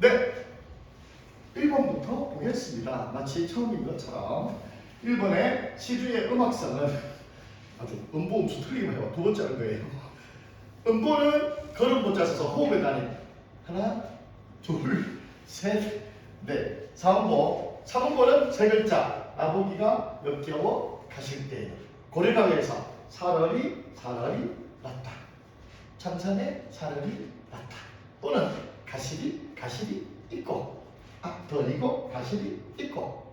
네, 1번부터 보겠습니다. 마치 처음인 것처럼 1번의 시주의 음악성은 아주 음보음수 틀리기만 해요. 두 번째 하는 거예요. 음보는 걸음보자 써서 호흡에 달린 하나, 둘, 셋, 넷. 4음보. 3음보는 세 글자. 나보기가 역겨워 가실 때 고려가에서 사러리 났다. 참산에 사러리 났다. 또는 가실이 있고 덜이고 가실이 있고.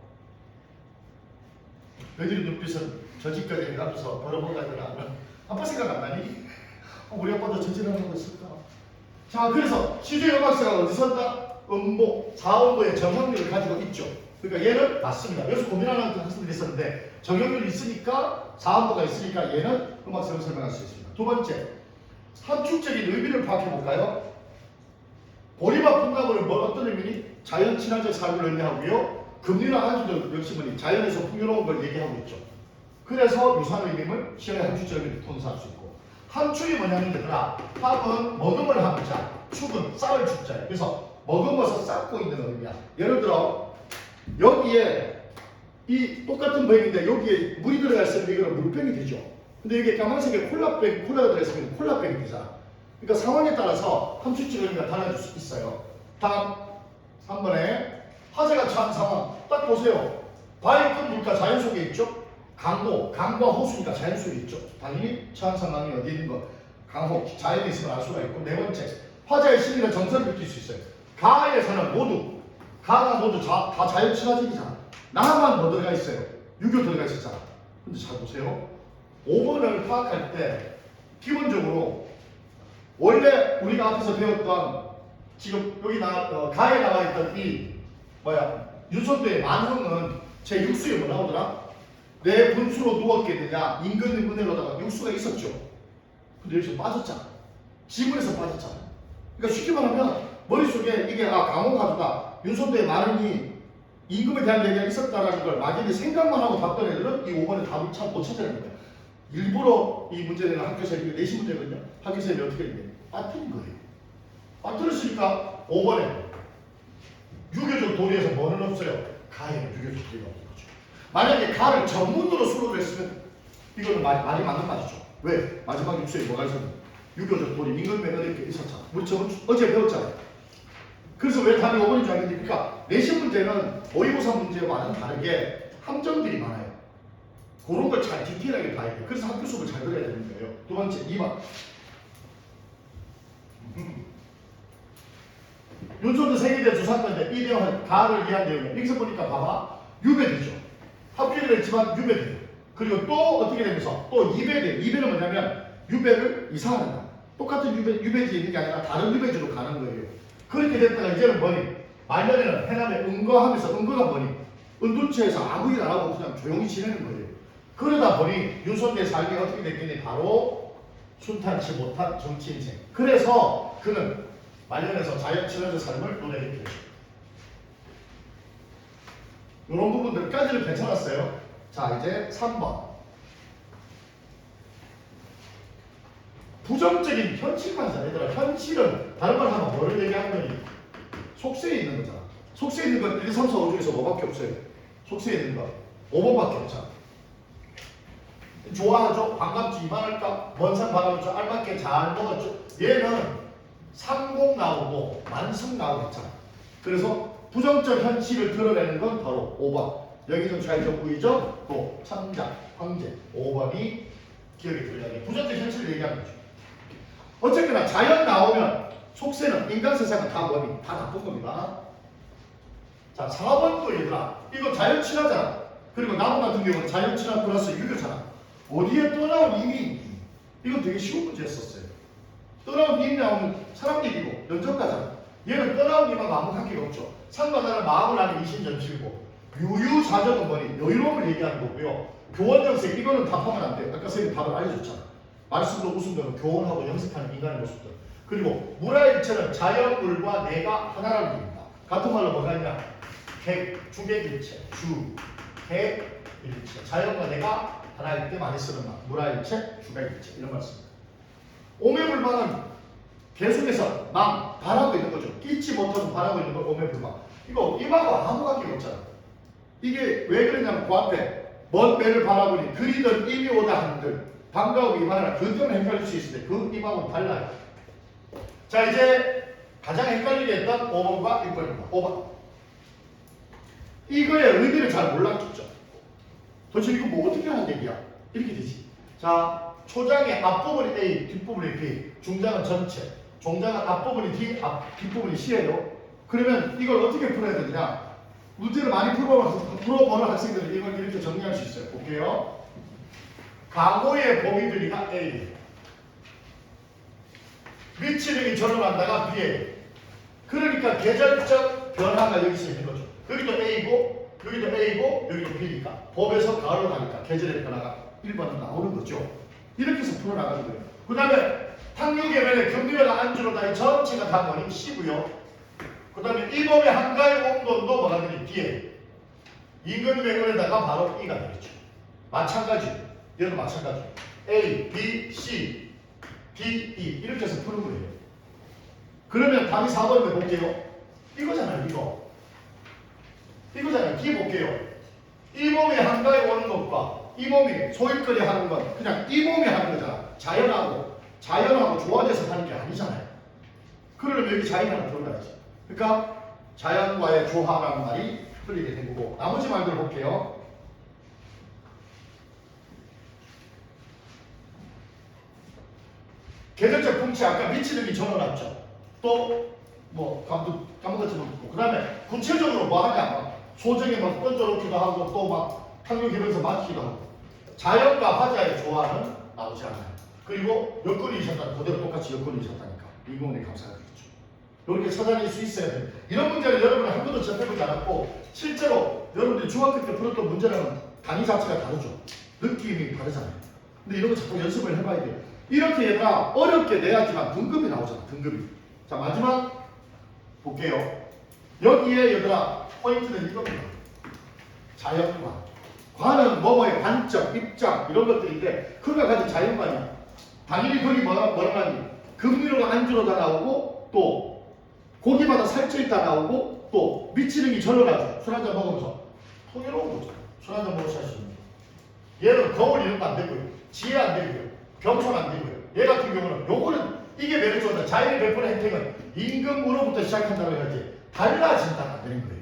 너희들의 눈빛은 저 집까지 가면서 벌어보가더라. 아빠 생각 안 나니? 우리 아빠도 저 짓을 하고 있을까? 자, 그래서 시주의 음악성은 어디서 온다? 음보, 4음보의 정형률을 가지고 있죠. 그러니까 얘는 맞습니다. 여기서 고민하는 학생들이 있었는데 정형률이 있으니까 4음보가 있으니까 얘는 음악성을 설명할 수 있습니다. 두 번째, 함축적인 의미를 파악해 볼까요? 보리밥 풍나무는 어떤 의미니? 자연 친화적 삶을 의미하고요. 금리나 한수도 역시 자연에서 풍요로운 걸 얘기하고 있죠. 그래서 유사한 의미를 시험의 함축적 의미를 통해서 할 수 있고, 함축이 뭐냐면 얘들아, 함은 먹음을 함자, 축은 쌀을 축자예요. 그래서 먹으면서 쌓고 있는 의미야. 예를 들어 여기에 이 똑같은 병인데 여기에 물이 들어가 있으면 이거는 물병이 되죠. 근데 여기에 까만색의 콜라가 들어있으면 콜라병이 되잖아. 그러니까 상황에 따라서 함축적 의미가 달라질 수 있어요. 다음 3번에 화재가 처한 상황 딱 보세요. 바위큰 물가 자연 속에 있죠. 강과 호수니까 자연 속에 있죠. 당연히 처한 상황이 어디 있는 거 강호 자연에 있으면 알 수가 있고. 네 번째, 화재의 심리는 정서를 느낄 수 있어요. 가에서는 가가 모두 다 자연 친화적이잖아. 나만 뭐 들어가 있어요? 유교 들어가 있었잖아. 근데 잘 보세요. 5번을 파악할 때 기본적으로 원래 우리가 앞에서 배웠던 지금 여기 가에 나와 있던 이 윤선도의 만흥은 제 육수에 뭐 나오더라? 내 분수로 누웠게 되냐? 인근의 문해로다가 육수가 있었죠. 근데 여기서 빠졌잖아. 지문에서 빠졌잖아. 그러니까 쉽게 말하면 머릿속에 이게 강호가주다 윤선도의 만흥이 임금에 대한 얘기가 있었다라는 걸 막연히 생각만 하고 답던 애들은 이 5번의 답을 참 못 찾아내는 거야. 일부러 이 문제는 학교에서 내신 문제거든요. 학교에서 어떻게 했냐? 빠뜨린 거예요. 빠뜨렸으니까 5번에 유교적 도리에서 뭐는 없어요? 가에는 유교적 도리가 없는 거죠. 만약에 가를 전문으로 수록을 했으면 이거는 말이 맞는 말이죠. 왜? 마지막 육수에 뭐가 있었는데? 유교적 도리, 임금에 이렇게 있었잖아. 우리 어제 배웠잖아요. 그래서 왜 답이 5번인 줄 알겠니? 그러니까 내신 문제는 모의고사 문제와는 다르게 함정들이 많아요. 그런 걸 잘 디테일하게 봐야 돼요. 그래서 학교 수업을 잘 들어야 되는 거예요. 두 번째, 2번. 윤소도 생일대 주사건데 이 내용은 가를 위한 내용이에요. 여기서 보니까 봐봐. 유배되죠. 합격을 했지만 유배돼요. 그리고 또 어떻게 되면서 또 이배돼요. 이배는 뭐냐면 유배를 이사하는 거야. 똑같은 유배지에 있는 게 아니라 다른 유배지로 가는 거예요. 그렇게 됐다가 이제는 뭐니? 말년에는 해남에 은거하면서 은거가 뭐니? 은둔처에서 아무 일 안 하고 그냥 조용히 지내는 거예요. 그러다 보니 윤석열의 삶이 어떻게 됐겠니? 바로 순탄치 못한 정치 인생. 그래서 그는 말년에서 자연 친화적 삶을 노래했죠. 이런 부분들까지는 괜찮았어요. 자, 이제 3번. 부정적인 현실만 얘들아. 현실은 다른 말 하면 뭐를 얘기하는 거니? 속세에 있는 거잖아. 속세에 있는 건 1, 3, 4, 5 중에서 뭐밖에 없어요? 속세에 있는 거 5번밖에 없잖아. 좋아하죠? 반갑지? 이만할까? 먼산 반갑죠? 알맞게 잘 먹었죠? 얘는 상공 나오고 만성 나오고 있잖아. 그래서 부정적 현실을 드러내는 건 바로 5번. 여기는 좌의적 우의적 또 창작, 황제 5번이 기억에 들어야 부정적 현실을 얘기하는 거죠. 어쨌거나 자연 나오면 속세는 인간 세상은 다 뭐니? 다 나쁜 겁니다. 자, 4번도 얘들아. 이거 자연 친화잖아. 그리고 나무 같은 경우는 자연 친화 플러스 유교잖아. 어디에 떠나온 이미 이건 되게 쉬운 문제였었어요. 떠나온 이미 나오는 사람 얘기고 연적가잖아. 얘는 떠나온 이만 아무 관계가 없죠. 상과 다른 마음을 아는 이신전실고 유유자적은 뭐니? 여유로움을 얘기하는 거고요. 교원영색 이거는 답하면 안 돼. 아까 선생님 답을 알려줬잖아. 말씀도 웃음도 교원하고 영색하는 인간의 모습들. 그리고 물화일체는 자연물과 내가 하나라는 얘기입니다. 같은 말로 뭐가 있냐? 주객일체, 주객일체. 자연과 내가 하나일 때 많이 쓰는 말. 물화일체, 주객일체 이런 말씀입니다. 오매불망은 계속해서 바라고 있는 거죠. 잊지 못하고 바라고 있는 걸 오매불망. 이거 임하고 아무 관계가 없잖아. 이게 왜 그러냐면 그 앞에 먼 배를 바라보니 그리던 이미 오다 한들 반가워 임하라. 그 때문에 헷갈릴 수 있을 때 그 임하고는 달라요. 자, 이제 가장 헷갈리게 했던 5번과 6번입니다. 5번. 이거의 의미를 잘 몰랐겠죠. 도대체 이거 뭐 어떻게 하는 얘기야? 이렇게 되지. 자, 초장의 앞부분이 A, 뒷부분이 B, 중장은 전체, 종장은 앞부분이 D, 뒷부분이 C예요. 그러면 이걸 어떻게 풀어야 되느냐? 문제를 많이 풀어보는 학생들은 이걸 이렇게 정리할 수 있어요. 볼게요. 과거의 범위들이가 A, 미치능이 전환한다가 B예요. 그러니까 계절적 변화가 여기서 있는 거죠. 여기도 A고, 여기도 A고, 여기도 B니까 법에서 가을로 가니까 계절의 변화가 1번은 나오는 거죠. 이렇게 해서 풀어나가는 거예요. 그 다음에 탕류계면에 경비가 안주로다 이 전체가 다 뭐니? C고요. 그 다음에 이 몸의 한가의 온도도 뭐가 되니? D에 임금맹원에다가 바로 E가 되겠죠. 마찬가지. 얘도 마찬가지. A, B, C, D, E 이렇게 해서 푸는 거예요. 그러면 답이 4번인데 볼게요. 이거잖아요. 이거잖아요. D 볼게요. 이 몸이 한가에 오는 것과 이 몸이 소일거리 하는 건 그냥 이 몸이 하는 거잖아. 자연하고 조화돼서 하는 게 아니잖아요. 그러려면 여기 자연 하나 들어가야지. 그러니까 자연과의 조화라는 말이 틀리게 된 거고 나머지 말들 볼게요. 계절적 풍치 아까 미치는게 적어놨죠. 또 뭐 까먹었지만 그 다음에 구체적으로 뭐 하냐 소정에 막 던져놓기도 하고 또 막 탕류기면서 맞기도 하고 자연과 화자의 조화는 나오지 않아요. 그리고 여건이 있었다는 그대로 똑같이 여건이 있었다니까 인공의 감사가 되겠죠. 이렇게 찾아낼 수 있어야 돼요. 이런 문제는 여러분이 한 번도 접해보지 않았고 실제로 여러분들이 중학교 때 풀었던 문제랑은 단위 자체가 다르죠. 느낌이 다르잖아요. 근데 이런 거 자꾸 연습을 해봐야 돼요. 이렇게 얘들아 어렵게 내야지만 등급이 나오잖아. 등급이. 자 마지막 볼게요. 여기에 얘들아 포인트는 이겁니다. 자연관. 관은 뭐뭐의 관점, 입장 이런 것들인데 그걸 가진 자연관이야. 당연히 거기 뭐라니 금리로가 안주로다 나오고 또 고기마다 살쪄있다 나오고 또 미치는게 절로나죠. 술 한잔 먹으면서 통일로운 거죠. 술 한잔 먹으면서 할 수 있는 거. 얘는 거울 이런 거 안 되고요. 지혜 안 되고요. 경청 안 되고요. 얘 같은 경우는 요거는 이게 매력 좋다. 자연이 베푸는 혜택은 임금으로부터 시작한다고 해야지 달라진다가 안 되는 거예요.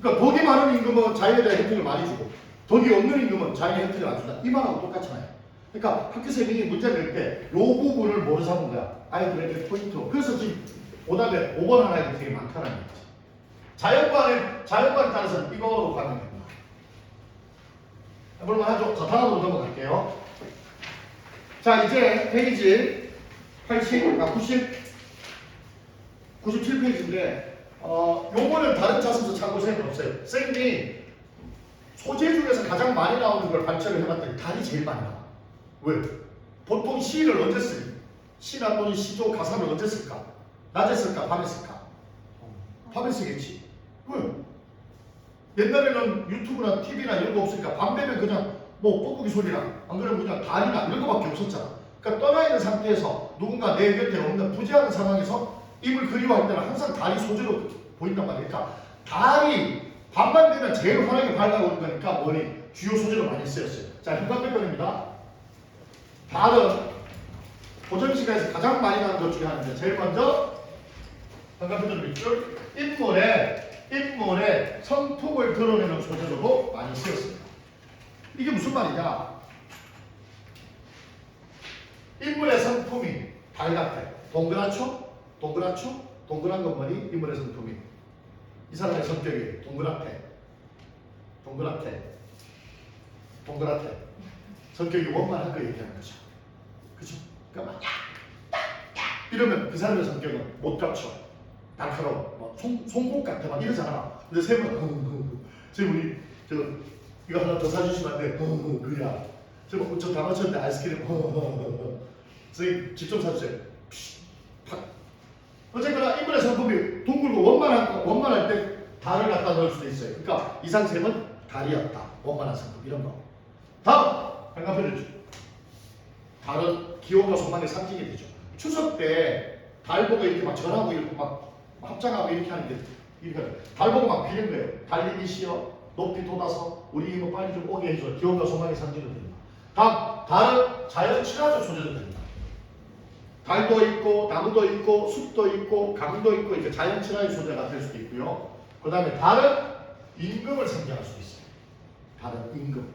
그러니까 덕이 많은 임금은 자연에 대한 혜택을 많이 주고 덕이 없는 임금은 자연의 혜택을 안 준다. 이 말하고 똑같잖아요. 그러니까 학교생이 문제를 낼 때 이 부분을 뭐로 잡은 거야? 아이들에게 포인트로. 그래서 지금 오답에 5번 하나가 되게 많다는 거지. 자연관에 따라서는 이거로 가면 됩니다. 해볼만 하죠? 자, 다음으로 넘어갈게요. 자, 이제 페이지 97페이지인데, 요거는 다른 자습서 참고서에는 없어요. 쌤이 소재 중에서 가장 많이 나오는 걸 발췌를 해봤더니 달이 제일 많이 나와. 왜? 보통 시를 언제 쓰니? 시나 또는 시조 가사를 언제 쓸까? 낮에 쓸까? 밤에 쓸까? 밤에 쓰겠지. 왜? 옛날에는 유튜브나 TV나 이런 거 없으니까 밤 되면 그냥 뭐 뻐꾸기 소리나 안 그러면 그냥 달이나 이런 거밖에 없었잖아. 그러니까 떠나 있는 상태에서 누군가 내 곁에 없는 부재하는 상황에서 입을 그리워할 때는 항상 달이 소재로 보인단 말이야. 그러니까 달이 밤만 되면 제일 환하게 밝아오는 거니까 뭐니 주요 소재로 많이 쓰였어요. 자, 흉곽백변입니다. 달은 고정시간에서 가장 많이 나는 것 중에 하나인데 제일 먼저 흉곽백변 밑줄 인물의 성품을 드러내는 소재로도 많이 쓰였습니다. 이게 무슨 말이냐? 인물의 성품이 달 같아. 동그랗죠? 동그란 건 뭐니? 인물의 성품이. 이 사람의 성격이 동그랗대. 성격이 원만한 거 얘기하는 거죠. 그죠? 그러니까 막 이러면 그 사람의 성격은 못 갖춰. 날카로워. 뭐 송곳 같아. 막 이러잖아. 근데 세 번, 우리 이거 하나 더 사주시면 안 돼. 그야. 저 다 맞췄는데 아이스크림. 선생님 집 좀 사주세요. 팍. 어쨌거나 인물의 성품이 둥글고 원만할 때 달을 갖다 넣을 수도 있어요. 그러니까 이상sem은 달이었다. 원만한 성품 이런 거. 다음 한가편을 달은 기호가 소망의 상징이 되죠. 추석 때 달 보고 이렇게 막 절하고 이렇게 막 합장하고 이렇게 하는데 이렇게 달 보고 막 비는 거예요. 달리기시여 높이 돋아서 우리 힘을 빨리 좀 오게 해줘. 기원과 소망의 상징을 드립니다. 다음 달은 자연 친화적 소재를 드립니다. 달도 있고 나무도 있고 숲도 있고 강도 있고 이렇게 자연 친화의 소재가 될 수도 있고요. 그 다음에 달은 임금을 상징할 수도 있어요. 달은 임금.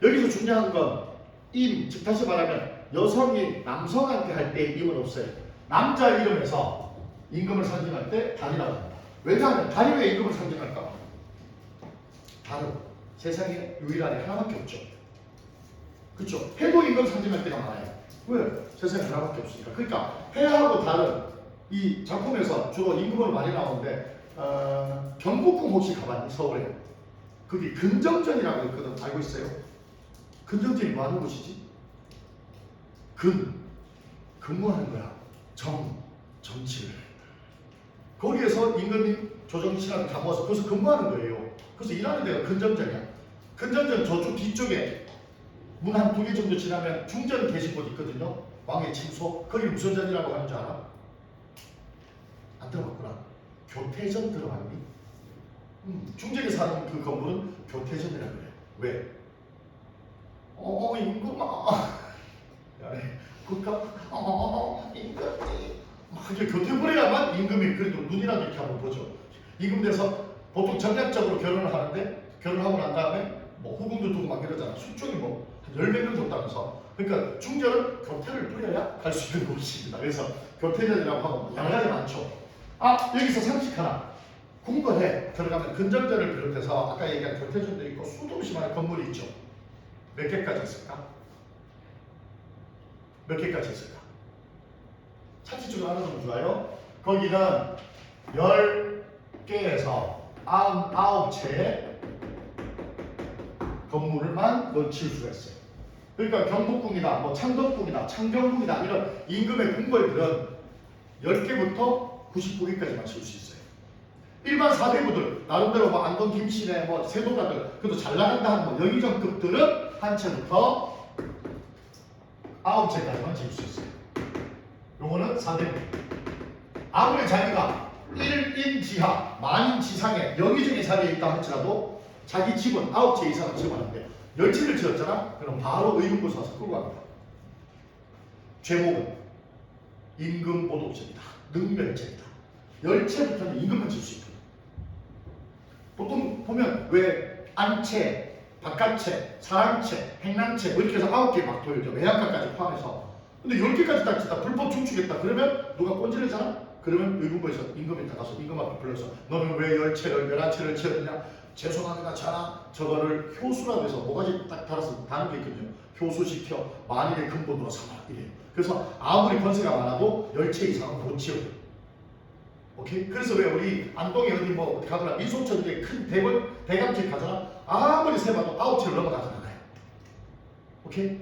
여기서 중요한 건 임, 즉 다시 말하면 여성이 남성한테 할 때 임은 없어요. 남자 이름에서 임금을 상징할 때 달이라고 합니다. 왜냐하면 달이 왜 임금을 상징할까? 달은 세상에 유일하게 하나밖에 없죠. 그렇죠? 해도 임금 상징할 때가 많아요. 왜? 세상에 하나밖에 없으니까. 그러니까 해하고 달은 이 작품에서 주로 임금으로 많이 나오는데 경복궁 혹시 가봤니? 서울에. 거기 근정전이라고 있거든. 알고 있어요? 근정전이 뭐 하는 곳이지? 근무하는 거야. 정치를. 거기에서 임금이 조정치라는 다 모아서 거기서 근무하는 거예요. 그래서 일하는 데가 근정전이야. 근정전 저쪽 뒤쪽에 문 한 2개 정도 지나면 중전 계신 곳 있거든요. 왕의 침소. 거기 무슨 전이라고 하는 줄 알아? 안 들어봤구나. 교태전 들어봤니? 중전에 사는 그 건물은 교태전이라고 그래요. 왜? 임금아. 그니까 임금이 막 이렇게 교태부려야만 임금이 그래도 눈이라도 이렇게 한번 보죠. 임금 돼서 보통 전략적으로 결혼을 하는데 결혼하고 난 다음에 뭐 후궁도 두고 막 이러잖아. 수종이 뭐 한 10몇 명 줬다면서. 그러니까 중전은 교태를 부려야 갈 수 있는 곳입니다. 그래서 교태전이라고 하면 여러 가지 많죠. 여기서 상식 하나. 궁궐에 들어가면 근정전을 비롯해서 아까 얘기한 교태전도 있고 수도 없이 많은 건물이 있죠. 몇 개까지 있을까? 몇 개까지 있을까? 차트적으로 하나 좀 좋아요. 거기는 10개에서 99채의 건물만 넣칠 수가 있어요. 그러니까 경복궁이다, 뭐 창덕궁이다, 창경궁이다 이런 임금의 궁궐들은 10개부터 99개까지만 지을 수 있어요. 일반 사대부들 나름대로 뭐 안동 김씨네 뭐 세도가들 그래도 잘 나간다 하는 뭐 영의정급들은 한 채부터 9채까지만 지을 수 있어요. 요거는 사대부. 아무리 자기가 1인 지하, 만인 지상에 여기저기 자리에 있다 할지라도 자기 집은 9채 이상은 지어봤는데 10채를 지었잖아? 그럼 바로 의금부 사서 끌고 갑니다. 죄목은 임금보독죄입니다. 능멸죄입니다. 10채부터는 임금만 지을 수 있거든. 보통 보면 왜 안채, 바깥채, 사랑채, 행랑채 뭐 이렇게 해서 9개 막 돌죠. 외양간까지 포함해서. 근데 10개까지 딱 짓다 불법 춤추겠다 그러면 누가 꼰지르잖아? 그러면 의금부에서 임금이 나가서 임금 앞에 불러서 너는 왜 10채를 11채를 지었느냐? 죄송합니다. 자나 저거를 효수라고 해서 모가지 딱 달아서 다는 게 있거든요. 효수시켜 만일의 근본으로 삼아라 이래요. 그래서 아무리 권세가 많아도 10채 이상은 못 지어요. 오케이? 그래서 왜 우리 안동에 어디 뭐 가거나 민속촌 이렇게 큰 대감집 가잖아? 아무리 세봐도 9채를 넘어가지 않아요. 오케이?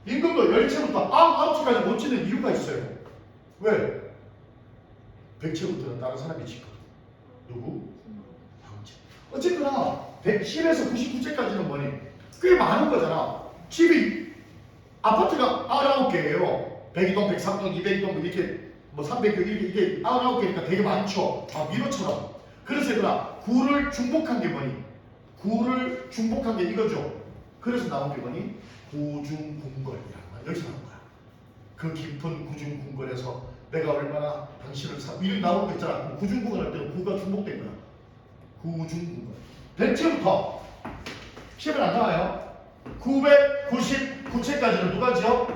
임금도 10채부터 9채까지 못 지는 이유가 있어요. 왜? 100채부터는 다른 사람이 짓거든. 누구? 황제. 어쨌거나 110에서 99채까지는 뭐니? 꽤 많은 거잖아. 집이 아파트가 99개예요. 102동, 103동, 202동 이렇게 뭐 300개 이게 99개니까 되게 많죠. 민호처럼. 그래서 얘들아 구를 중복한 게 뭐니? 구를 중복한 게 이거죠. 그래서 나온 게 뭐니? 구중궁궐이라는 거야. 여기서 나온 거야. 그 깊은 구중궁궐에서 내가 얼마나 당신을 이렇게 나오는 거 있잖아. 구중궁궐 할 때는 구가 중복된 거야. 구중궁궐. 100채부터 10은 안 나와요. 999채까지는 누가 지어?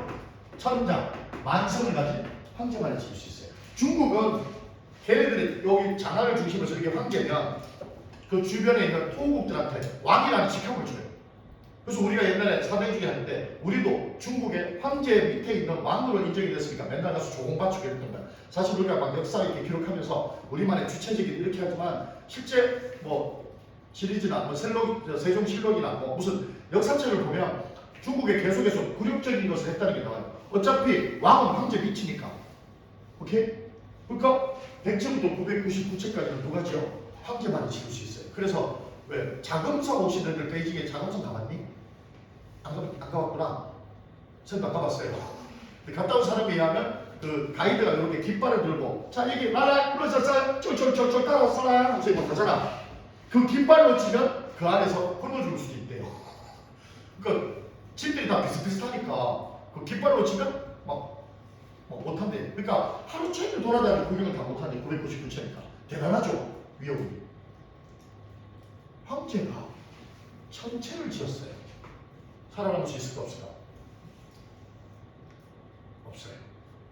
천장, 만성을 가진 황제만이 지을 수 있어요. 중국은 걔네들이 여기 장안을 중심으로 해서 이게 황제면 그 주변에 있는 토국들한테 왕이라는 직함을 줘요. 그래서 우리가 옛날에 사대주의 할 때 우리도 중국의 황제 밑에 있는 왕으로 인정이 됐으니까 맨날 가서 조공 바치고 이랬던 거야. 사실 우리가 막 역사 이렇게 기록하면서 우리만의 주체적인 이렇게 하지만 실제 뭐 시리즈나 뭐 세종실록이나 뭐 무슨 역사책을 보면 중국에 계속해서 굴욕적인 것을 했다는 게 나와요. 어차피 왕은 황제 밑이니까. 오케이? 그러니까 100채부터 999채까지는 누가 지어? 황제만이 지을 수 있어요. 그래서 왜? 자금성 혹시 너희들 베이징에 자금성 가봤니? 안 가봤구나. 저는 안 가봤어요. 갔다 온 사람에 의하면 그 가이드가 이렇게 깃발을 들고 자 여기 나라 그러셨어요 쫄쫄쫄쫄 따라서라 하면서 이거 하잖아. 그 깃발 놓치면 그 안에서 굶어 죽을 수도 있대요. 그 집들이 다 비슷비슷하니까 그 깃발 놓치면 막 못한대. 그러니까 하루 종일 돌아다니는 구경을 다 못하네. 999채니까 대단하죠 위협이. 황제가 천체를 지었어요. 살아남을 수 있을까 없을까? 없어요.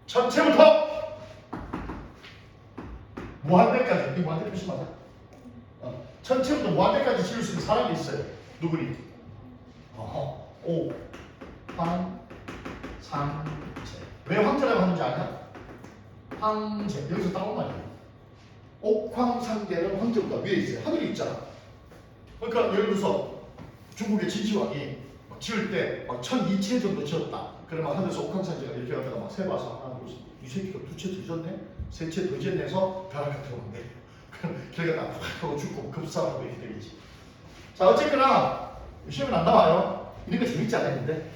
천체부터 무한대까지. 이 무한대 표시 맞아? 천체부터 무한대까지 지을 수 있는 사람이 있어요. 누구니? 오, 황, 상제. 왜 황제라고 하는지 아냐? 황제. 여기서 따온 말이에요. 옥황상제는 황제보다 위에 있어요. 하늘이 있잖아. 그러니까 예를 들어서 중국의 진시황이 지을 때 막 1002채 정도 지었다. 그러면 하늘에서 옥황상제가 이렇게 갖다가 막 세봐서 하나, 둘, 이 새끼가 2채 더 지었네? 3채 더 지었네서 벼락 같은 거 온대. 그럼 걔가 딱 하고 죽고 급사하고 이렇게 되겠지. 자, 어쨌거나 시험은 안 나와요. 이런 거 재밌지 않아요, 근데?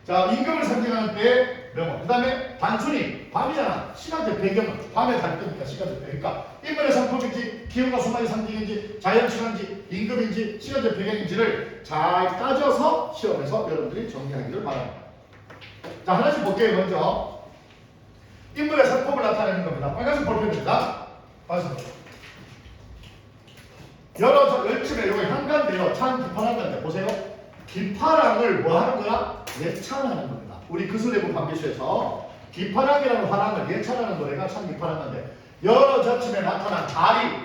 자, 임금을 선택하는 때 명언. 그 다음에 단순히 밤이잖아. 시간적 배경은 밤에 갈 때니까 시간적 배경. 그러니까 인물의 상품인지 기운과 소망의 상징인지 자연친화인지 임금인지 시간적 배경인지를 잘 따져서 시험에서 여러분들이 정리하기를 바랍니다. 자, 하나씩 볼게요. 먼저 인물의 상품을 나타내는 겁니다. 빨간색 볼펜입니다. 빨간색. 여러 열심에 여기 한가인데요. 찬 기파란 건데 보세요. 기파랑을 뭐 하는 거야? 예찬하는 겁니다. 우리 그슬레브 관계수에서 기파랑이라는 화랑을 예찬하는 노래가 찬 기파란 건데 여러 저침에 나타난 달이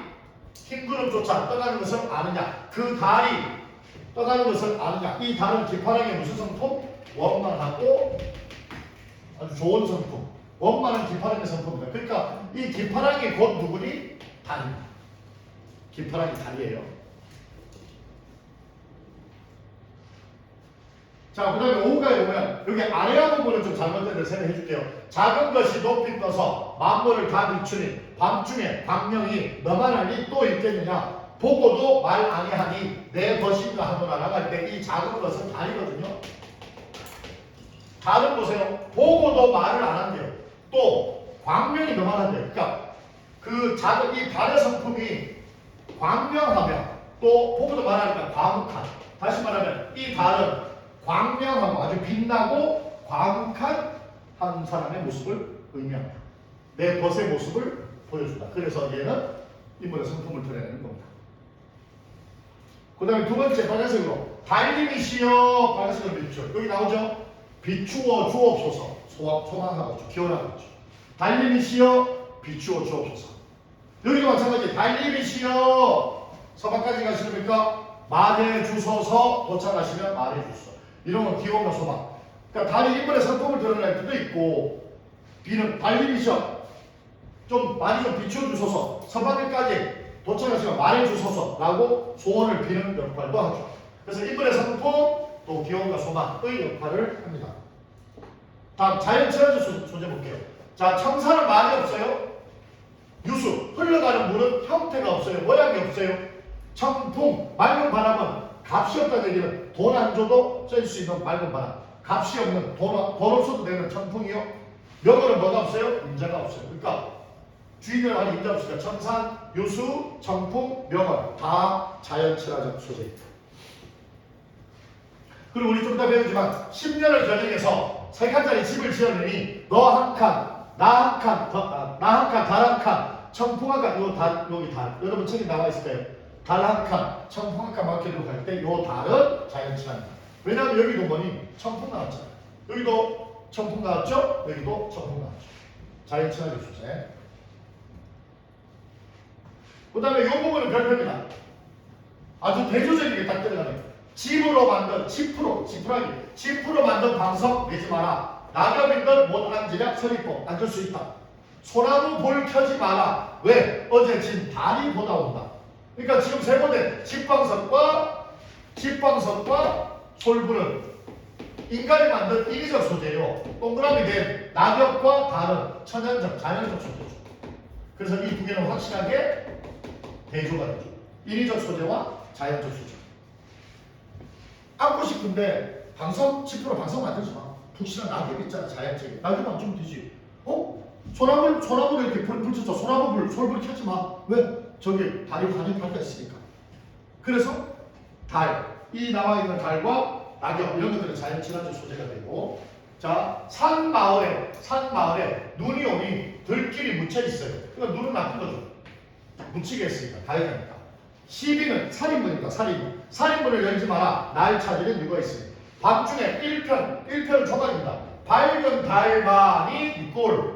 흰 구름조차 떠가는 것을 아느냐? 그 달이 떠가는 것을 아느냐? 이 달은 기파랑의 무슨 성품? 원만하고 아주 좋은 성품. 원만한 기파랑의 성품입니다. 그러니까 이 기파랑이 곧 누구니? 달입니다. 기파랑이 달이에요. 자, 그 다음에 5가에 보면 여기 아래와 부분을 좀 잘못된 데 설명해 줄게요. 작은 것이 높이 떠서 만물을 다 비추니 밤중에 광명이 너만 하니 또 있겠느냐? 보고도 말 아니하니 내 것인가 하노라 나갈 때 이 작은 것은 달이거든요. 달은 보세요. 보고도 말을 안 한대요. 또 광명이 너만 한대요. 그러니까 그 작은 이 달의 성품이 광명하며 또 보고도 말하니까 과묵한. 다시 말하면 이 달은 광명하고 아주 빛나고 과묵한 한 사람의 모습을 의미합니다. 내 벗의 모습을 보여준다. 그래서 얘는 인물의 성품을 드러내는 겁니다. 그 다음에 두 번째 빨간색으로 달님이시여 빨간색으로 비추어. 여기 나오죠? 비추어 주옵소서. 소망하고 있죠. 기원하고 있죠. 달님이시여 비추어 주옵소서. 여기도 마찬가지. 달님이시여 서방까지 가시렵니까? 말해주소서. 도착하시면 말해주소서. 이런 건 기원과 소망. 그러니까 달이 인물의 성품을 드러낼 때도 있고 비는 달님이시여 좀 많이 좀 비춰주소서. 서방까지 도착하시면 말해주소서 라고 소원을 비는 역할도 하죠. 그래서 인물의 성품 또 기원과 소망의 역할을 합니다. 다음 자연친화적 소재 볼게요. 자, 청사는 말이 없어요. 유수 흘러가는 물은 형태가 없어요. 모양이 없어요. 청풍 맑은 바람은 값이 없다는 얘기는 돈 안 줘도 쓸 수 있는 맑은 바람. 값이 없는 돈 없어도 되는 청풍이요. 명어는 뭐가 없어요? 임자가 없어요. 그러니까 주인을 하는 임자 없으니까 청산, 유수, 청풍, 명어 다 자연친화적 소재입니다. 그리고 우리 좀 이따 배우지만 10년을 겨냥해서 3칸짜리 집을 지어내니 너 한 칸, 나 한 칸, 나 한 칸, 달 한 칸, 청풍 한 칸, 요 달, 여기 달. 여러분 책에 나와 있을 거예요. 달 한 칸, 청풍 한 칸 막혀들고 갈 때 요 달은 자연친화입니다. 왜냐하면 여기도 뭐니? 청풍 나왔잖아요. 여기도 청풍 나왔죠? 여기도 청풍 나왔죠. 자연친화적 소재. 그 다음에 이 부분은 별표입니다. 아주 대조적이게 딱 들어가네요. 집으로 만든 지프로 만든 방석 내지 마라. 낙엽인들 못 앉으랴 서리법 앉을 수 있다. 소나무 볼 켜지 마라. 왜? 어제 진 달이 보다 온다. 그러니까 지금 세 번째 집방석과 솔불은 인간이 만든 인위적 소재요. 동그라미 된 낙엽과 달은 천연적 자연적 소재죠. 그래서 이 두 개는 확실하게 대조가 되죠. 인위적 소재와 자연적 소재. 앉고 싶은데 방석 10% 방석 만들지 마. 푹신한 낙엽 있잖아. 자연적인 낙엽 안 주면 되지. 소나무를 이렇게 불 붙여서 소나무 솔불 켜지 마. 왜? 저기 달이 환히 밝아 있으니까. 그래서 이 나와 있는 달과 낙엽 이런 것들은 자연 친화적 소재가 되고, 자 산마을에 눈이 오니 들길이 묻혀 있어요. 그러니까 눈은 나쁜 거죠. 묻히게 했으니까 가야 되니까. 시비는 살인문입니다. 살인문을 열지 마라. 날 찾으는 누가 있으니. 밤중에 1편 조각입니다. 밝은 달만이 꼴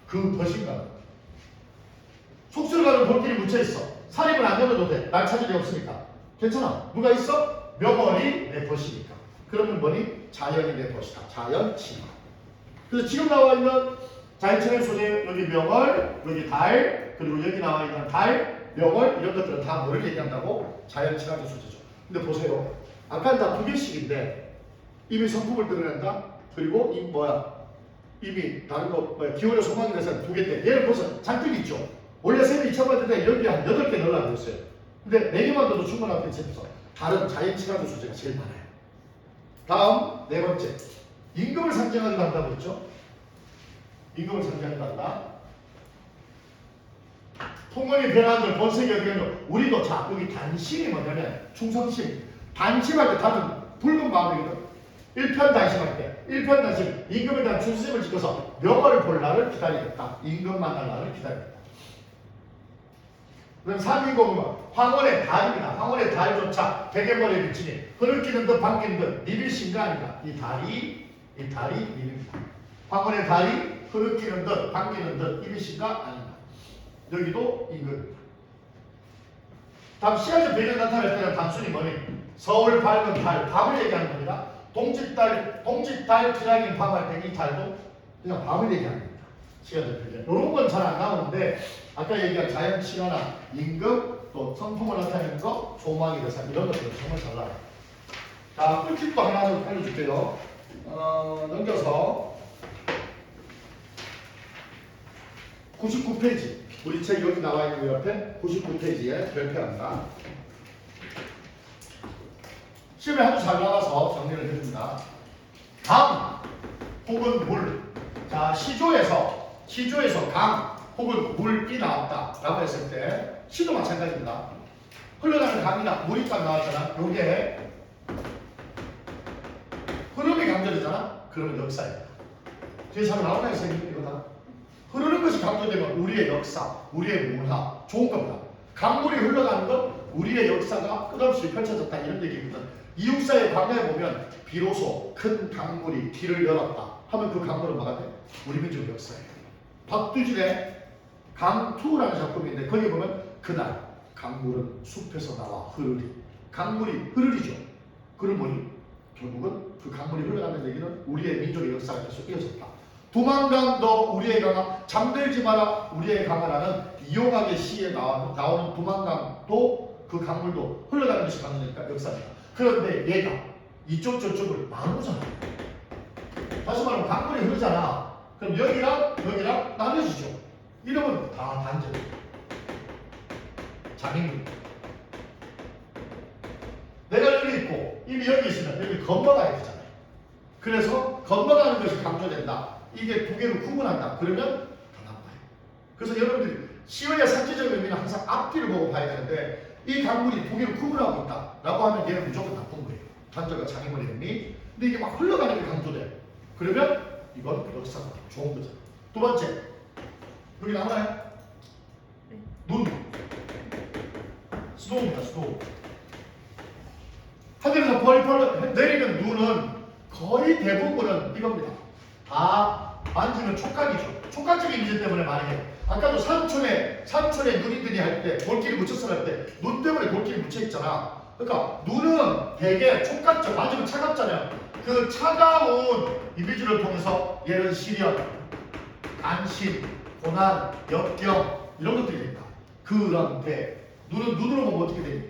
그 벗인가. 속수를 가는 돌길이 묻혀있어. 살인문 안 열어도 돼. 날 찾을 리 없으니까. 괜찮아. 누가 있어? 명월이 내 벗이니까. 그러면 뭐니? 자연이 내 벗이다. 자연 친화. 그래서 지금 나와 있는 자연 친화의 소재, 여기 명월, 여기 달, 그리고 여기 나와 있는 달, 명월 이런 것들은 다 뭐를 얘기한다고? 자연 친화적 소재죠. 근데 보세요. 아까는 다 2개씩인데 이미 성품을 드러낸다. 그리고 이미 다른 거 기울여 소망이 돼서 2개인데 얘는 벌써 잔뜩 있죠. 원래 3개 잊혀봤을 때 여기 한 8개 넣으려고 했어요. 근데 4개만 넣어도 충분할 때 있어서 다른 자연 친화적 소재가 제일 많아요. 다음 4번째. 임금을 상징하기도 한다고 했죠. 임금을 상징하기도 한다. 통원이 변화들 본색이 어디 갔냐. 우리도 자 여기 단심이 뭐냐면 충성심. 단심할 때 다른 붉은 마음이거든. 1편 단심할 때 1편 단심 임금에 대한 충성심을 지켜서 명월을 볼 날을 기다리겠다. 임금 만날 날을 기다리겠다. 그럼 3인공은 황혼의 달입니다. 황혼의 달조차 베개머리에 비치니 흐느끼는 듯 반기는 듯 니빌신가 아닌가. 이 달이 니빌입니다. 황혼의 달이 흐느끼는 듯 반기는 듯 니빌신가 아닌가. 여기도 임금. 다음 시야적 배경 나타날 때는 단순히 뭐니? 서울 밝은 달, 밤을 얘기하는 겁니다. 동짓달 기량인 밤할 때 이 달도 그냥 밤을 얘기하는 겁니다. 시야적 배경. 이런 건 잘 안 나오는데 아까 얘기한 자연 친화나 임금 또 성품을 나타내는 거, 조망의 대상 이런 것들은 정말 잘 나와요. 자, 꿀팁도 하나 좀 알려줄게요. 넘겨서 99페이지. 우리 책 여기 나와 있는 옆에 99페이지에 별표합니다. 시험에 아주 잘 나와서 정리를 해줍니다. 강 혹은 물. 자, 시조에서 강 혹은 물이 나왔다 라고 했을 때 시도 마찬가지입니다. 흘러가는 강이나 물이 딱 나왔잖아. 요게 흐름이 강조되잖아. 그러면 역사입니다. 뒤에 잘 나오나요? 선생님 이거다. 흐르는 것이 강조되면 우리의 역사, 우리의 문화 좋은 겁니다. 강물이 흘러가는 건 우리의 역사가 끝없이 펼쳐졌다 이런 얘기거든. 이육사의 광야에 보면 비로소 큰 강물이 길을 열었다 하면 그 강물은 뭐가 돼? 우리 민족 역사예요. 박두진의 강투라는 작품인데 거기 보면 그날 강물은 숲에서 나와 흐르리. 강물이 흐르리죠. 그럼 뭐니? 결국은 그 강물이 흘러가는 얘기는 우리의 민족의 역사가 계속 이어졌다. 두만강도 우리의 강아, 잠들지 마라 우리의 강아라는 이용학의 시에 나오는 두만강도 그 강물도 흘러가는 것이 강이니까 역사입니다. 그런데 얘가 이쪽 저쪽을 나누잖아. 다시 말하면 강물이 흐르잖아. 그럼 여기랑 나눠지죠. 이러면 다 단절. 장애물. 내가 여기 있고 이미 여기 있으면 여기 건너가야 되잖아요. 그래서 건너가는 것이 강조된다. 이게 두 개로 구분한다. 그러면 더 나빠요. 그래서 여러분들이 시외의 상징적 의미는 항상 앞뒤를 보고 봐야 되는데 이 강물이 두 개로 구분하고 있다 라고 하면 얘는 무조건 나쁜 거예요. 단절과 장애물의 의미. 근데 이게 막 흘러가는 게 강조돼. 그러면 이건 역사가 좋은 거죠. 두 번째, 여기 나오나요? 눈. 스노우입니다. 스노우. 하늘에서 펄펄 내리는 눈은 거의 대부분은 이겁니다. 다 만지는 촉각이죠. 촉각적인 이미지 때문에 말이에요. 아까도 산촌에 눈이들이 할 때 돌길이 묻혔을 할 때 눈 때문에 돌길이 묻혀 있잖아. 그러니까 눈은 되게 촉각적, 만지면 차갑잖아요. 그 차가운 이미지를 통해서 얘는 시련, 안심, 고난, 역경 이런 것들이 됩니다. 그런데 눈은 눈으로 보면 어떻게 돼요?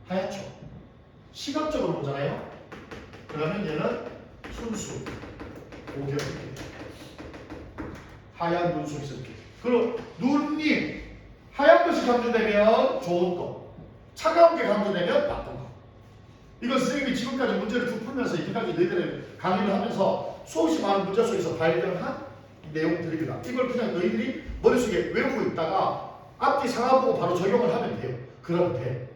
하얗죠. 시각적으로 보잖아요. 그러면 얘는 순수, 고결, 하얀 눈 속에서 이렇게. 그리고 눈이 하얀 것이 강조되면 좋은 거, 차가운 게 강조되면 나쁜 거. 이건 선생님이 지금까지 문제를 쭉 풀면서 이때까지 너희들의 강의를 하면서 수없이 많은 문제 속에서 발견한 내용들입니다. 이걸 그냥 너희들이 머릿속에 외우고 있다가 앞뒤 상하 보고 바로 적용을 하면 돼요. 그런데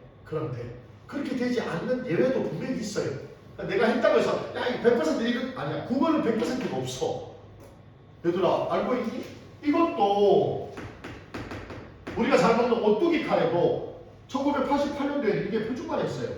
그렇게 되지 않는 예외도 분명히 있어요. 내가 했다고 해서 야 이거 100% 이거 아니야. 그거는 100%가 없어. 얘들아 알고 있니? 이것도 우리가 잘 먹는 오뚜기 카레도 1988년도에 이게 표준화했어요.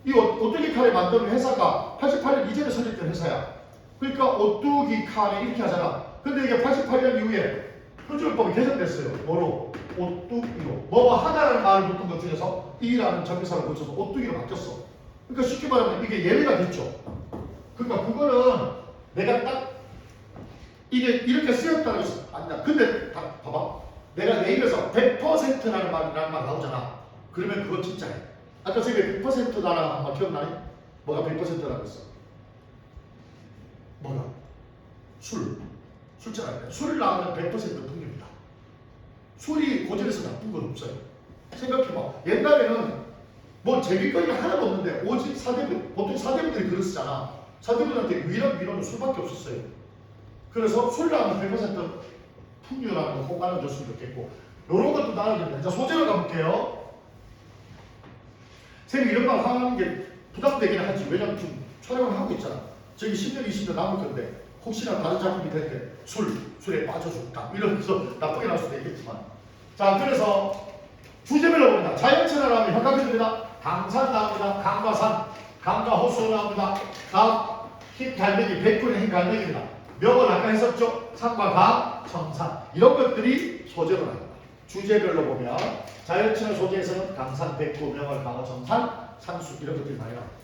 이 오뚜기 카레 만드는 회사가 88년 이전에 설립된 회사야. 그러니까 오뚜기 카레 이렇게 하잖아. 근데 이게 88년 이후에 표준어법이 개정됐어요. 뭐로? 오뚜기로. 뭐와 하다라는 말을 붙은 것 중에서 이라는 접비사를 붙여서 오뚜기로 바뀌었어. 그러니까 쉽게 말하면 이게 예외가 됐죠. 그러니까 그거는 내가 딱 이게 이렇게 쓰였다는 것은 아니다. 근데 봐봐. 내가 내 입에서 100%라는 말 나오잖아. 그러면 그건 진짜야. 아까 선생님이 100%다라는 말 기억나니? 뭐가 100%라고 했어? 뭐가? 술자라니까. 술을 나오면 100% 풍류입니다. 술이 고전에서 나쁜 건 없어요. 생각해봐. 옛날에는 뭐 제비거리가 하나도 없는데 오직 사대부, 보통 사대부들이 그걸 쓰잖아. 사대부들한테 유일한 민원은 술밖에 없었어요. 그래서 술 나오면 100% 풍류라는 거 꼭 알아줬으면 좋겠고, 요런 것도 나눠줍니다. 자, 소재로 가볼게요. 선생님 이런 말 하는 게 부담되긴 하지. 왜냐면 지금 촬영을 하고 있잖아. 저기 10년, 20년 남을 건데 혹시나 다른 작품이 될 때 술에 빠져 죽다 이러면서 나쁘게 나올 수도 있겠지만, 자 그래서 주제별로 봅니다. 자연천을 하면 현강주입니다. 강산 나옵니다. 강과산, 강과 호수 나옵니다. 강, 흰 갈매기, 백군의 흰 갈매기입니다. 명을 아까 했었죠. 산과 강, 청산 이런 것들이 소재로 나옵니다. 주제별로 보면 자연천의 소재에서는 강산, 백구, 명월, 강화, 청산, 산수 이런 것들이 많이 나옵니다.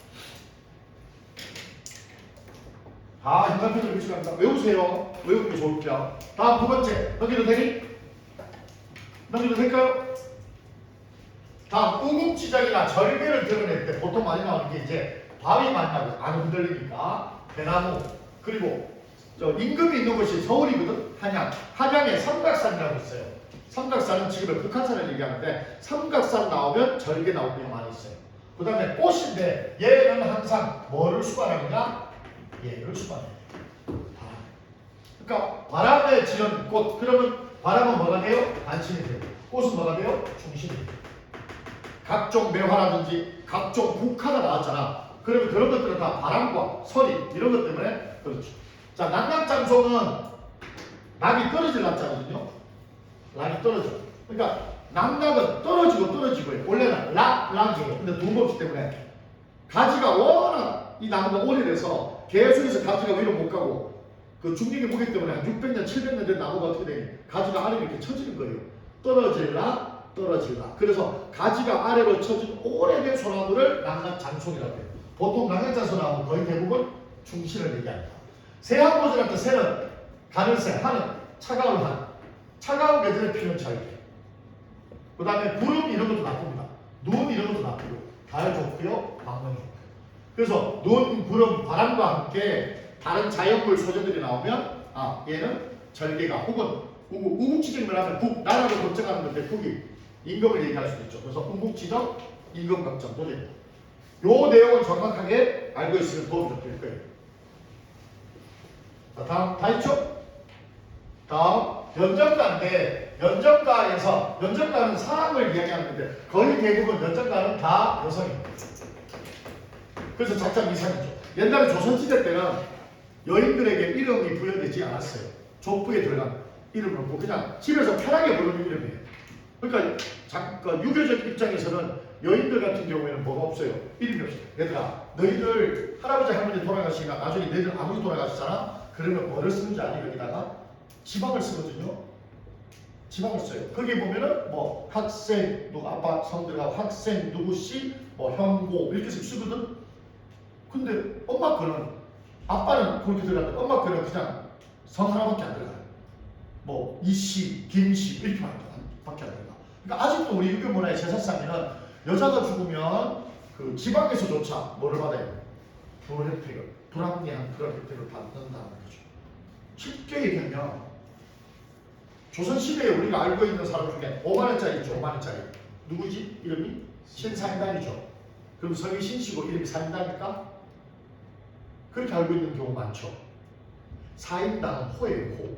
현관편을 위치합니다. 외우세요. 외우는 게 좋을게요. 다음 두 번째. 넘겨도 되니? 넘겨도 될까요? 다음 우국지장이나 절개를 드러낼 때 보통 많이 나오는 게 이제 바위 많이 나고 안 흔들리니까 대나무, 그리고 저 임금이 있는 곳이 서울이거든. 한양에 삼각산이라고 있어요. 삼각산은 지금 북한산을 얘기하는데 삼각산 나오면 절개 나올 때가 많이 있어요. 그 다음에 꽃인데 얘는 항상 뭐를 수반하느냐? 얘를 수반해요. 그러니까 바람에 지는 꽃, 그러면 바람은 뭐가 돼요? 안심이 돼요. 꽃은 뭐가 돼요? 중심이 돼요. 각종 매화라든지 각종 국화가 나왔잖아. 그러면 그런 것들은 다 바람과 서리 이런 것 때문에 그렇죠. 자, 낙낙장송은 낙이 떨어질 낙자거든요. 낙이 떨어져. 그러니까 낙낙은 떨어지고요. 원래는 락이에요. 근데 두껍기 때문에 가지가 워낙 이 나무가 오래돼서 계속해서 가지가 위로 못 가고 그 중력의 무게 때문에 한 600년, 700년 된 나무가 어떻게 되냐? 가지가 아래로 이렇게 쳐지는 거예요. 떨어질라. 그래서 가지가 아래로 쳐진 오래된 소나무를 낙낙장송이라고 해요. 보통 낙낙장송하고 거의 대부분 중신을 얘기합니다. 새한보전한테 새는 가늘새, 한은 차가운 한. 차가운 계절에 피는 절개. 그 다음에 구름 이런 것도 나쁩니다. 눈 이런 것도 나쁘고 달 좋고요, 방문 좋고요. 그래서 눈, 구름, 바람과 함께 다른 자연물 소재들이 나오면 얘는 절개가 혹은 우국지정을 하면 국, 나라를 걱정하는 건데 국이 임금을 얘기할 수도 있죠. 그래서 우국지정, 임금 걱정 도입니다. 요 내용을 정확하게 알고 있으면 도움이 될 거예요. 자, 다음 다 있죠? 다음 연정가인데 연정가는 사람을 이야기하는데 거의 대부분 연정가는 다 여성입니다. 그래서 작작 이상이죠. 옛날에 조선시대 때는 여인들에게 이름이 부여되지 않았어요. 족부에 들어간 이름을 없고 그냥 집에서 편하게 부르는 이름이에요. 그러니까 유교적 입장에서는 여인들 같은 경우에는 뭐가 없어요. 이름이 없어요. 얘들아, 너희들 할아버지 할머니 돌아가시나 나중에 너희들 아버지 돌아가시잖아. 그러면 뭐를 쓰는지 아니? 여기다가 지방을 쓰거든요. 지방을 써요. 거기 보면은 뭐 학생 누구 아빠 성 들어가고 학생 누구씨 뭐 현고 이렇게 쓰거든. 근데 엄마 거는 아빠는 그렇게 들어가는데 엄마 거는 그냥 성 하나밖에 안 들어가요. 뭐 이씨, 김씨 이렇게밖에 안 들어가. 그러니까 아직도 우리 유교 문화의 제사상에는 여자가 죽으면 그 지방에서조차 뭐를 받아요? 그런 혜택을, 불합리한 그런 혜택을 받는다는 거죠. 쉽게 얘기하면 조선시대에 우리가 알고 있는 사람 중에 5만원짜리 있죠. 5만원짜리 누구지? 이름이 신사임당이죠. 그럼 성이 신씨고 이름이 사인당일까? 그렇게 알고 있는 경우 많죠. 사인당은 호예요, 호.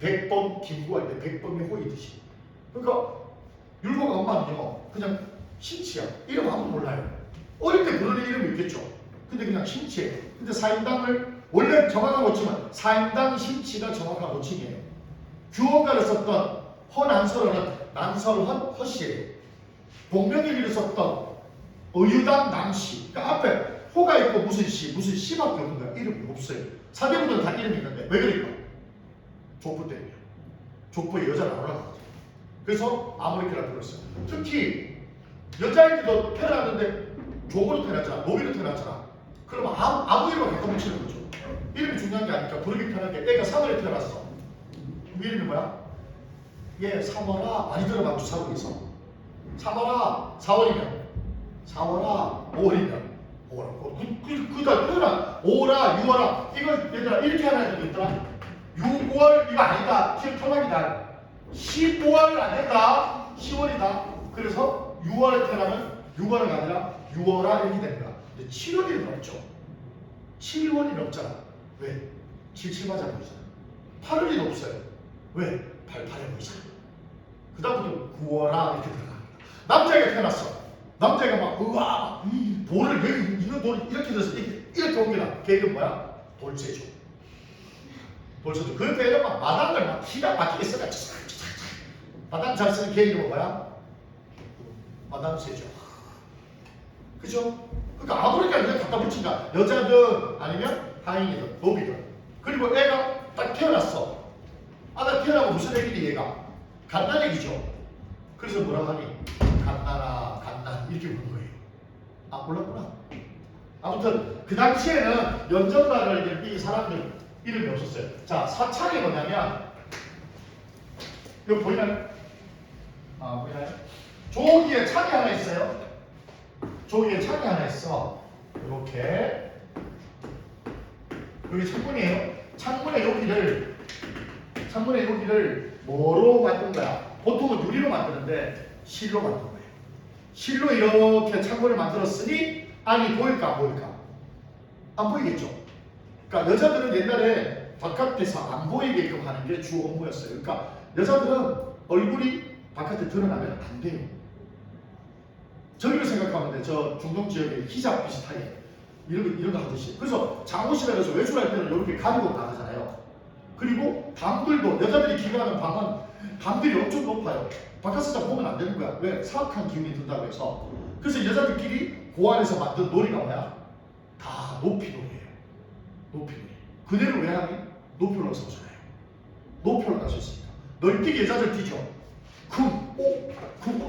백범, 김구할 때 백범이 호이듯이. 그러니까 율곡 엄마는요, 그냥 신치야. 이름 아무도 몰라요. 어릴 때 부르는 이름이 있겠죠. 근데 그냥 신치예요. 근데 사인당을 원래 정확한 호칭은 사인당 신치가 정확한 호칭이에요. 규어가를 썼던 허난설어는 난설헌 허씨예요. 복명일기를 썼던 어유당 남씨. 그러니까 앞에 호가 있고 무슨 씨밖에 없는 거야. 이름이 없어요. 사대부들은 다 이름이 있는데 왜 그럴까? 족보 때문이에요. 족보에 여자가 안 올라가거든요. 그래서 아모리케라 불렀어요. 특히 여자애들도 태어났는데 족으로 태어났잖아. 노비로 태어났잖아. 그러면 아무 이름을 갖다 붙이는 거죠. 이름이 중요한 게 아니니까 부르기 편한 게 애가 3월에 태어났어. 그럼 이름이 뭐야? 얘 3월아 많이 들어봤죠. 사국에서 3월아 4월이면 4월아 5월이면 5월. 그다 태어나 5월아 6월아 이걸 얘들아 이렇게 하는 애들도 있더라. 6월 이거 아니다. 탈락이다. 15월은 안 된다. 10월이다. 그래서 6월에 태어나면 6월은 아니라 6월아 이렇게 되는 거야. 근데 7월이 넘죠. 7월이 넘잖아. 왜? 77 맞아 보이잖아. 8월이 넘어요. 왜? 88에 보이잖아. 그 다음부터 9월아 이렇게 들어갑니다. 남자애가 태어났어. 남자애가 막 우와 돌을 여기 있는 돌을 이렇게 돼서 이렇게 옮기나. 걔 이름 뭐야? 돌체조. 돌체조. 그 때는 막 마당을 막 기가 막히게 써가지고 마당 잘 쓰는 걔 이름은 뭐야? 마당세조. 그죠? 그러니까 아무렇게나 그냥 갖다 붙인다. 여자든 아니면 하인이든 노비든. 그리고 애가 딱 태어났어. 나 태어나고 무슨 애기니 얘가? 갓난 애기죠. 그래서 뭐라고 하니? 갓난아 갓난 이렇게 부르는 거예요. 몰랐구나. 아무튼 그 당시에는 연전가를 이 사람들 이름이 없었어요. 자, 사창이 뭐냐면 이거 보이나요? 보이나요? 조기에 창이 하나 있어요. 조기에 창이 하나 있어. 이렇게 여기 창문이에요. 창문의 여기를 뭐로 만든 거야? 보통은 유리로 만드는데 실로 만든 거예요. 실로 이렇게 창문을 만들었으니 안이 보일까 안 보일까? 안 보이겠죠. 그러니까 여자들은 옛날에 바깥에서 안 보이게끔 하는 게 주 업무였어요. 그러니까 여자들은 얼굴이 바깥에 드러나면 안 돼요. 저기를 생각하면 돼. 저 중동 지역의 히잡 비슷하게 이런 거 하듯이. 그래서 잠옷이라 해서 외출할 때는 이렇게 가리고 나가잖아요. 그리고 방들도 여자들이 기거하는 방은 방들이 엄청 높아요. 바깥에서 보면 안 되는 거야. 왜? 사악한 기운이 든다고 해서. 그래서 여자들끼리 고안에서 만든 놀이가 뭐야? 다 높이놀이에요. 높이놀이. 그대로 왜 하니? 높이 올라가서 오잖아요. 높이 올라갈 수 있으니까. 널뛰기 여자들 뛰죠.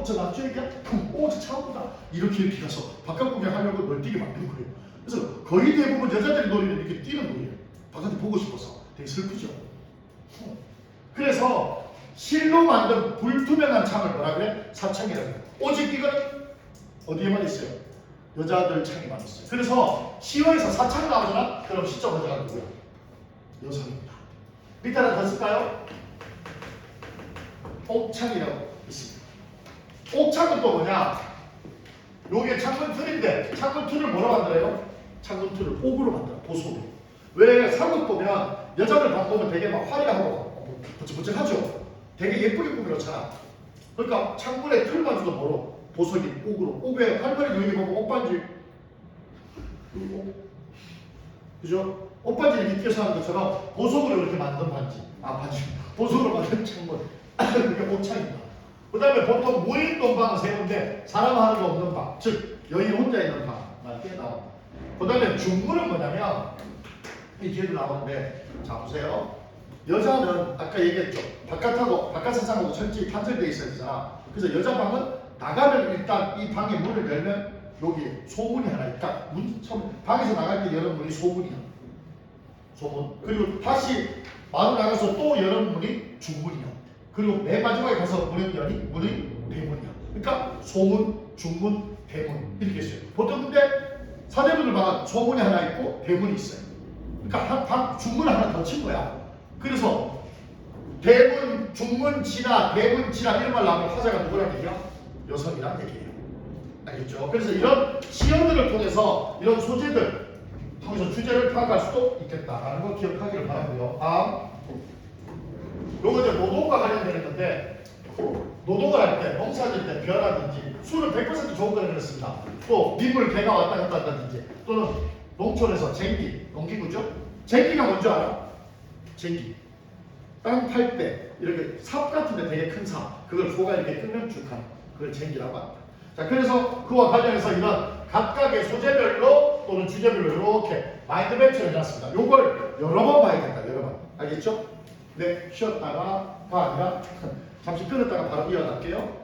저 남자애기야? 저 차오르다. 이렇게 가서 바깥 구경하려고 널뛰기 만든 거예요. 그래서 거의 대부분 여자들이 놀이는 이렇게 뛰는 놀이에요. 바깥에 보고 싶어서. 되게 슬프죠. 그래서 실로 만든 불투명한 창을 뭐라 그래? 사창이라고 해요. 오직 이거는 어디에만 있어요? 여자들 창에만 있어요. 그래서 시어에서 사창 나오잖아? 그럼 시적 여자가 누구야? 여성입니다. 밑에 하나 더 쓸까요? 옥창이라고 있습니다. 옥창은 또 뭐냐? 요게 창문 틀인데 창문 틀을 뭐로 만들어요? 창문 틀을 옥으로 만들어. 보석으로. 왜 사극 보면 여자들 방 보면 되게 막 화려하고 부쩍부쩍하죠? 되게 예쁘게 꾸며놓잖아. 그러니까 창문에 틀만 줘도 뭐로? 보석이 옥으로. 옥에 할머니 여기 보면 옷반지 그죠? 옷반지 이렇게 껴서 하는 것처럼 보석으로 이렇게 만든 반지. 보석으로 만든 창문. 그게 옥창입니다. 그 다음에 보통 무인 동방은 세 군데, 사람 하는 거 없는 방, 즉 여인 혼자 있는 방 이렇게 나옵니다. 그 다음에 중문은 뭐냐면 이 뒤에도 나오는데, 자 보세요. 여자는 아까 얘기했죠. 바깥 세상하고 철저히 판별되어 있어야 되잖아. 그래서 여자 방은 나가면 일단 이 방의 문을 열면 여기 소문이 하나 있다. 방에서 나갈 때 여는 문이 소문이야. 소문. 그리고 다시 마루 나가서 또 여는 문이 중문이야. 그리고 맨 마지막에 가서 문이 대문이야. 그러니까 소문, 중문, 대문 이렇게 있어요. 보통 근데 사대문을 방은 소문이 하나 있고 대문이 있어요. 그러니까 중문을 하나 더 친 거야. 그래서 대문, 중문 지나, 대문 지나 이런 말 나오면 화자가 누구란 얘기야? 여성이란 얘기예요. 알겠죠? 그래서 이런 시험들을 통해서 이런 소재들 통해서 주제를 파악할 수도 있겠다라는 거 기억하기를 바라고요. 다음, 요거 이제 노동과 관련되는 건데 노동을 할 때, 농사질 때 벼라든지 술은 100% 좋은 거를 그랬습니다. 또 민물 개가 왔다 갔다 한다든지 또는 농촌에서 쟁기, 농기구죠? 쟁기가 뭔지 알아? 쟁기. 땅 탈 때 이렇게 삽 같은데 되게 큰 삽, 그걸 소가 이렇게 끄면 쭉 하는 그걸 쟁기라고 합니다. 자, 그래서 그와 관련해서 이런 각각의 소재별로 또는 주제별로 이렇게 마인드맵처럼 해놨습니다. 요걸 여러 번 봐야 된다, 여러 번. 알겠죠? 네, 쉬었다가가 아니라 잠시 끊었다가 바로 이어갈게요.